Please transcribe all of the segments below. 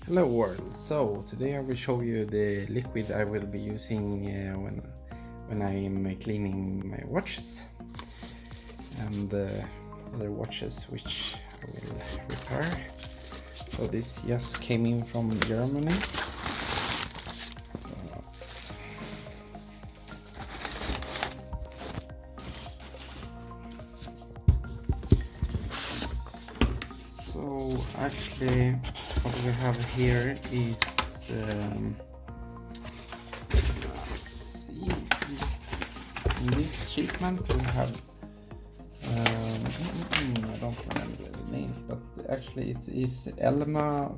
Hello world, so today I will show you the liquid I will be using when I am cleaning my watches and other watches which I will repair. So this just came in from Germany. So actually what we have here is in this shipment we have I don't remember the names, but actually it is ELMA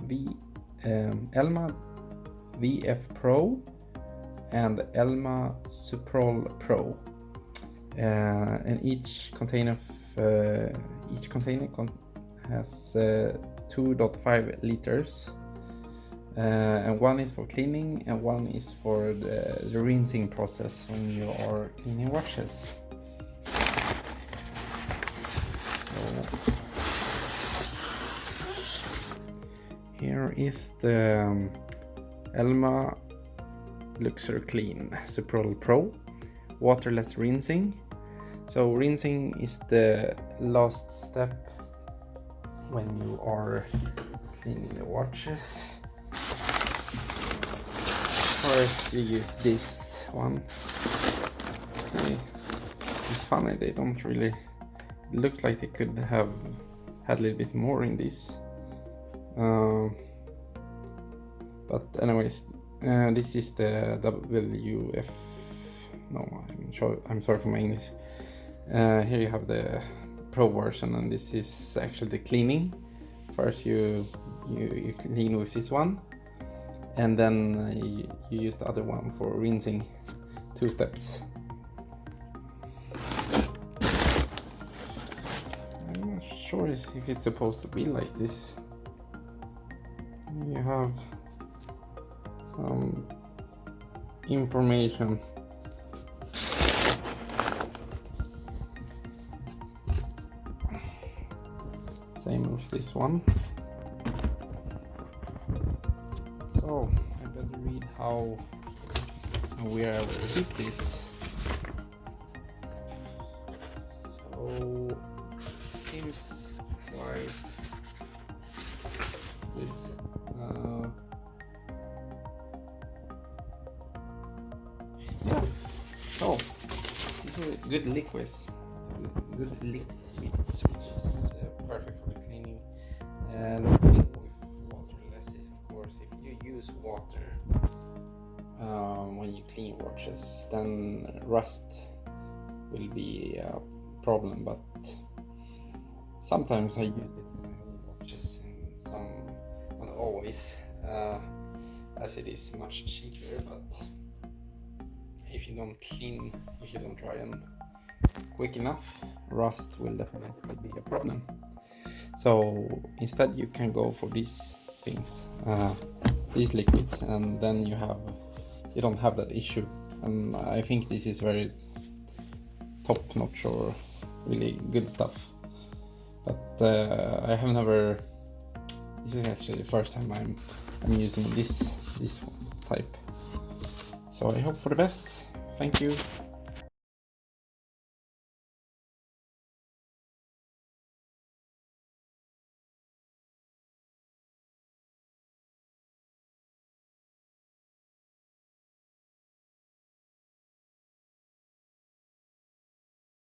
WF PRO and ELMA SUPROL PRO, and each container has 2.5 liters, and one is for cleaning and one is for the rinsing process when you are cleaning watches. So here is the ELMA Luxury Clean SUPROL PRO waterless rinsing. So rinsing is the last step when you are cleaning the watches. First you use this one. Okay. It's funny, they don't really look like they could have had a little bit more in this. But anyways, this is the WF. No, I'm sorry for my English. Here you have the Pro version, and this is actually the cleaning. First you clean with this one, and then you use the other one for rinsing. 2 steps. I'm not sure if it's supposed to be like this. You have some information. Same with this one. So I better read how and where I will keep this. So seems quite good. Yeah. So these are good liquids. Good liquids, which is perfect for cleaning. And the thing with waterless is, of course, if you use water when you clean watches, then rust will be a problem. But sometimes I use it in my own watches, and some, not always, as it is much cheaper. But if you don't clean, if you don't dry them quick enough, rust will definitely be a problem. So instead you can go for these things, these liquids, and then you don't have that issue. And I think this is very top notch or really good stuff. But I have never. This is actually the first time I'm using this one type. So I hope for the best. Thank you.